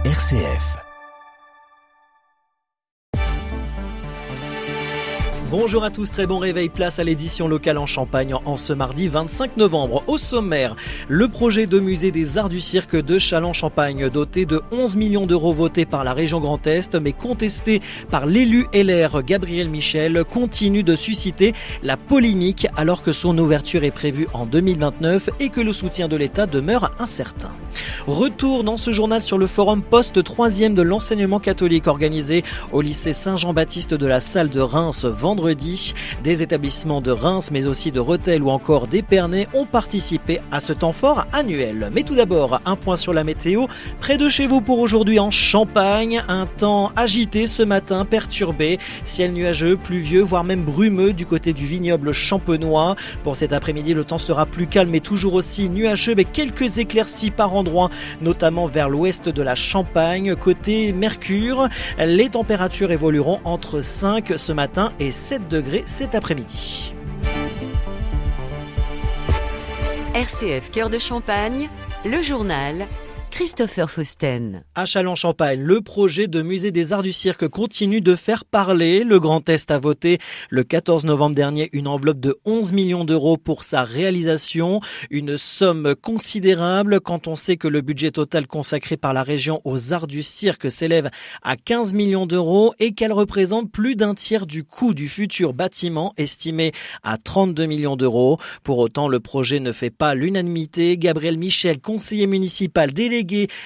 RCF. Bonjour à tous, très bon réveil, place à l'édition locale en Champagne en ce mardi 25 novembre. Au sommaire, le projet de musée des arts du cirque de Châlons-Champagne, doté de 11 millions d'euros voté par la région Grand Est, mais contesté par l'élu LR Gabriel Michel, continue de susciter la polémique alors que son ouverture est prévue en 2029 et que le soutien de l'État demeure incertain. Retour dans ce journal sur le forum post-3e de l'enseignement catholique organisé au lycée Saint-Jean-Baptiste de la Salle de Reims vendredi. Des établissements de Reims mais aussi de Rethel ou encore d'Épernay ont participé à ce temps fort annuel. Mais tout d'abord, un point sur la météo. Près de chez vous pour aujourd'hui en Champagne, un temps agité ce matin, perturbé, ciel nuageux, pluvieux, voire même brumeux du côté du vignoble champenois. Pour cet après-midi, le temps sera plus calme mais toujours aussi nuageux, mais quelques éclaircies par endroits, notamment vers l'ouest de la Champagne. Côté Mercure, les températures évolueront entre 5 ce matin et 7 degrés cet après-midi. RCF Cœur de Champagne, le journal Christopher Fausten. À Châlons-Champagne, le projet de musée des arts du cirque continue de faire parler. Le Grand Est a voté le 14 novembre dernier une enveloppe de 11 millions d'euros pour sa réalisation. Une somme considérable quand on sait que le budget total consacré par la région aux arts du cirque s'élève à 15 millions d'euros et qu'elle représente plus d'un tiers du coût du futur bâtiment estimé à 32 millions d'euros. Pour autant, le projet ne fait pas l'unanimité. Gabriel Michel, conseiller municipal délégué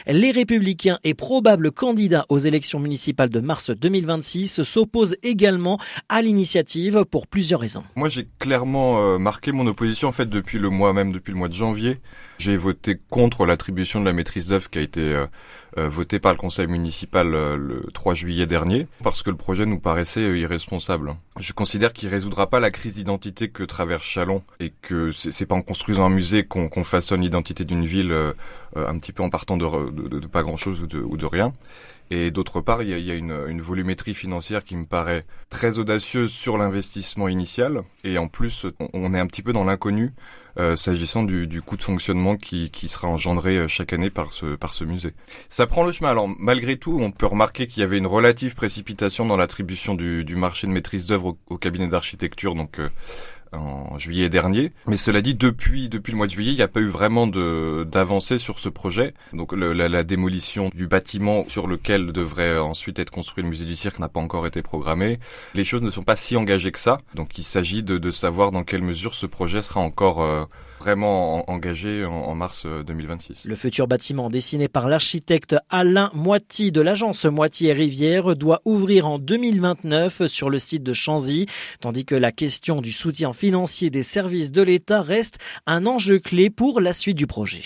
Les Républicains et probable candidat aux élections municipales de mars 2026, s'oppose également à l'initiative pour plusieurs raisons. Moi, j'ai clairement marqué mon opposition en fait depuis le mois de janvier. J'ai voté contre l'attribution de la maîtrise d'œuvre qui a été votée par le conseil municipal le 3 juillet dernier parce que le projet nous paraissait irresponsable. Je considère qu'il résoudra pas la crise d'identité que traverse Châlons et que c'est pas en construisant un musée qu'on façonne l'identité d'une ville un petit peu en partant de pas grand-chose ou de rien. Et d'autre part, il y a une volumétrie financière qui me paraît très audacieuse sur l'investissement initial. Et en plus, on est un petit peu dans l'inconnu s'agissant du coût de fonctionnement qui sera engendré chaque année par ce musée. Ça prend le chemin. Alors malgré tout, on peut remarquer qu'il y avait une relative précipitation dans l'attribution du marché de maîtrise d'œuvre au cabinet d'architecture, donc en juillet dernier. Mais cela dit, depuis le mois de juillet, il n'y a pas eu vraiment d'avancée sur ce projet. Donc la démolition du bâtiment sur lequel devrait ensuite être construit le musée du cirque n'a pas encore été programmée. Les choses ne sont pas si engagées que ça. Donc il s'agit de savoir dans quelle mesure ce projet sera encore vraiment engagé en mars 2026. Le futur bâtiment dessiné par l'architecte Alain Moiti de l'agence Moiti et Rivière doit ouvrir en 2029 sur le site de Chanzy, tandis que la question du soutien financier des services de l'État reste un enjeu clé pour la suite du projet.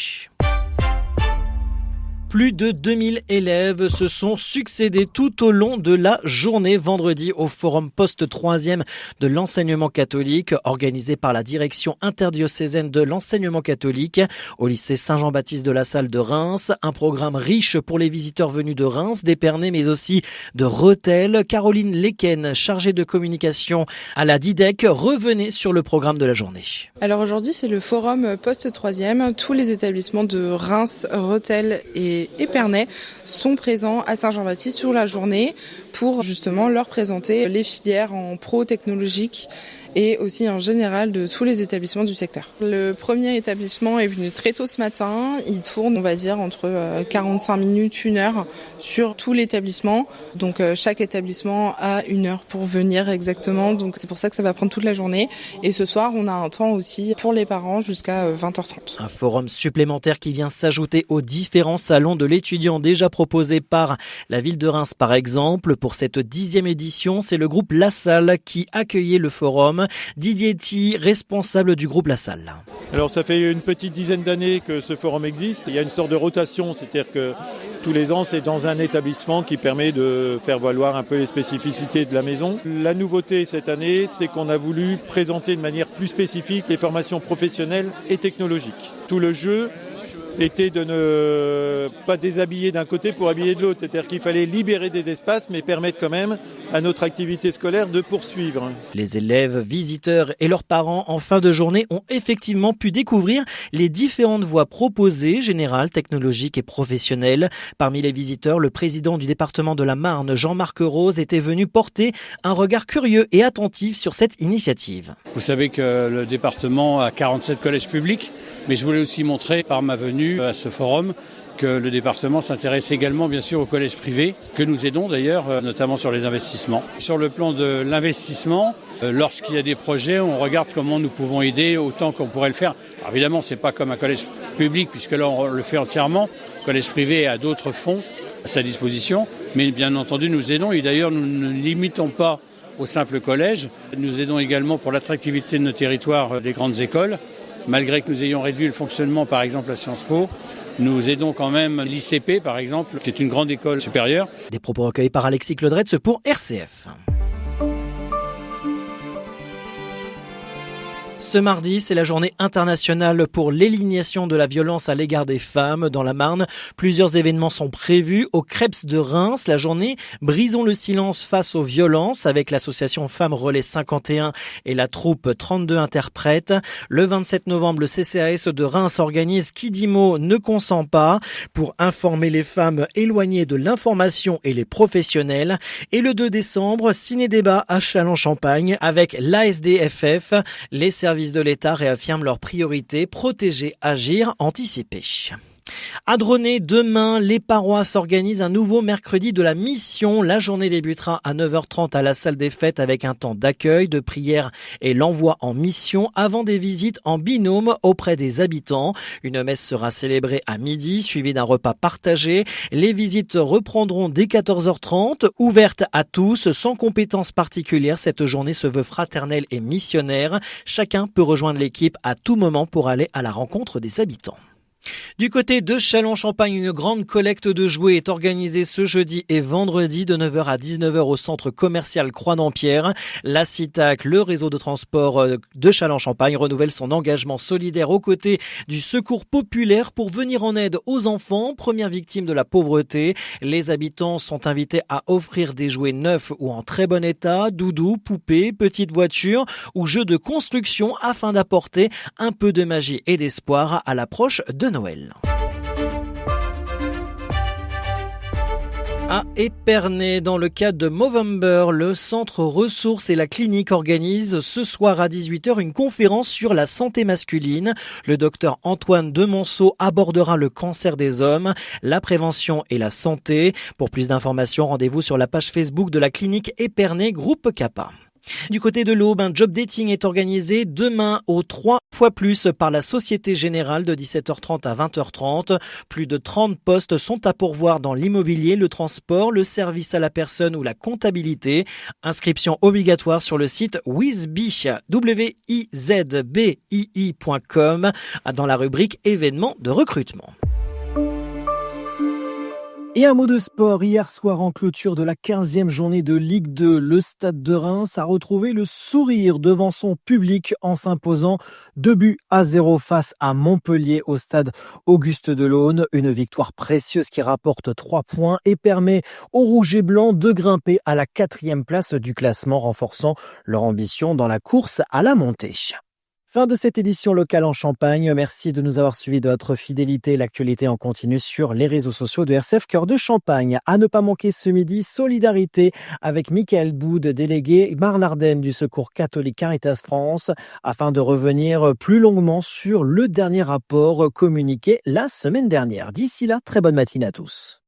Plus de 2000 élèves se sont succédés tout au long de la journée vendredi au forum post-3e de l'enseignement catholique organisé par la direction interdiocésaine de l'enseignement catholique au lycée Saint-Jean-Baptiste de la Salle de Reims. Un programme riche pour les visiteurs venus de Reims, d'Épernay mais aussi de Rethel. Caroline Lequen, chargée de communication à la DIDEC, revenait sur le programme de la journée. Alors aujourd'hui c'est le forum post-3e. Tous les établissements de Reims, Rethel et Épernay sont présents à Saint-Jean-Baptiste sur la journée pour justement leur présenter les filières en pro technologique et aussi en général de tous les établissements du secteur. Le premier établissement est venu très tôt ce matin. Il tourne, on va dire, entre 45 minutes, 1 heure sur tout l'établissement. Donc chaque établissement a 1 heure pour venir exactement. Donc c'est pour ça que ça va prendre toute la journée. Et ce soir, on a un temps aussi pour les parents jusqu'à 20h30. Un forum supplémentaire qui vient s'ajouter aux différents salons de l'étudiant déjà proposés par la ville de Reims par exemple. Pour cette 10e édition, c'est le groupe La Salle qui accueillait le forum. Didier Thi, responsable du groupe La Salle. Alors ça fait une petite dizaine d'années que ce forum existe. Il y a une sorte de rotation, c'est-à-dire que tous les ans c'est dans un établissement qui permet de faire valoir un peu les spécificités de la maison. La nouveauté cette année, c'est qu'on a voulu présenter de manière plus spécifique les formations professionnelles et technologiques. Tout le jeu était de ne pas déshabiller d'un côté pour habiller de l'autre. C'est-à-dire qu'il fallait libérer des espaces, mais permettre quand même à notre activité scolaire de poursuivre. Les élèves, visiteurs et leurs parents en fin de journée ont effectivement pu découvrir les différentes voies proposées, générales, technologiques et professionnelles. Parmi les visiteurs, le président du département de la Marne, Jean-Marc Rose, était venu porter un regard curieux et attentif sur cette initiative. Vous savez que le département a 47 collèges publics, mais je voulais aussi montrer par ma venue à ce forum que le département s'intéresse également bien sûr aux collèges privés, que nous aidons d'ailleurs, notamment sur les investissements. Sur le plan de l'investissement, lorsqu'il y a des projets, on regarde comment nous pouvons aider autant qu'on pourrait le faire. Alors évidemment, c'est pas comme un collège public, puisque là on le fait entièrement. Le collège privé a d'autres fonds à sa disposition, mais bien entendu nous aidons et d'ailleurs nous ne limitons pas au simple collège. Nous aidons également pour l'attractivité de nos territoires des grandes écoles. Malgré que nous ayons réduit le fonctionnement, par exemple, à Sciences Po, nous aidons quand même l'ICP, par exemple, qui est une grande école supérieure. Des propos recueillis par Alexis Claudretz pour RCF. Ce mardi, c'est la journée internationale pour l'élimination de la violence à l'égard des femmes dans la Marne. Plusieurs événements sont prévus au Krebs de Reims. La journée Brisons le silence face aux violences avec l'association Femmes Relais 51 et la troupe 32 interprètes. Le 27 novembre, le CCAS de Reims organise Qui dit mot ne consent pas pour informer les femmes éloignées de l'information et les professionnels. Et le 2 décembre, ciné-débat à Châlons-Champagne avec l'ASDFF. Les services de l'État réaffirment leurs priorités, protéger, agir, anticiper. À Dronay, demain, les paroisses organisent un nouveau mercredi de la mission. La journée débutera à 9h30 à la salle des fêtes avec un temps d'accueil, de prière et l'envoi en mission avant des visites en binôme auprès des habitants. Une messe sera célébrée à midi, suivie d'un repas partagé. Les visites reprendront dès 14h30, ouvertes à tous, sans compétences particulières. Cette journée se veut fraternelle et missionnaire. Chacun peut rejoindre l'équipe à tout moment pour aller à la rencontre des habitants. Du côté de Châlons-Champagne, une grande collecte de jouets est organisée ce jeudi et vendredi de 9h à 19h au centre commercial Croix-d'Ampierre. La CITAC, le réseau de transport de Châlons-Champagne, renouvelle son engagement solidaire aux côtés du secours populaire pour venir en aide aux enfants, premières victimes de la pauvreté. Les habitants sont invités à offrir des jouets neufs ou en très bon état, doudous, poupées, petites voitures ou jeux de construction afin d'apporter un peu de magie et d'espoir à l'approche de Noël. À Épernay, dans le cadre de Movember, le centre ressources et la clinique organisent ce soir à 18h une conférence sur la santé masculine. Le docteur Antoine Demonceau abordera le cancer des hommes, la prévention et la santé. Pour plus d'informations, rendez-vous sur la page Facebook de la clinique Épernay Groupe Kappa. Du côté de l'Aube, un job dating est organisé demain au 3 fois plus par la Société Générale de 17h30 à 20h30. Plus de 30 postes sont à pourvoir dans l'immobilier, le transport, le service à la personne ou la comptabilité. Inscription obligatoire sur le site wizbii.com dans la rubrique événements de recrutement. Et un mot de sport, hier soir en clôture de la 15e journée de Ligue 2, le Stade de Reims a retrouvé le sourire devant son public en s'imposant 2-0 face à Montpellier au stade Auguste Delaune. Une victoire précieuse qui rapporte 3 points et permet aux Rouges et Blancs de grimper à la 4e place du classement, renforçant leur ambition dans la course à la montée. Fin de cette édition locale en Champagne. Merci de nous avoir suivis de votre fidélité. L'actualité en continu sur les réseaux sociaux de RCF Cœur de Champagne. À ne pas manquer ce midi, solidarité avec Michael Boud, délégué Marne-Ardenne du Secours catholique Caritas France, afin de revenir plus longuement sur le dernier rapport communiqué la semaine dernière. D'ici là, très bonne matinée à tous.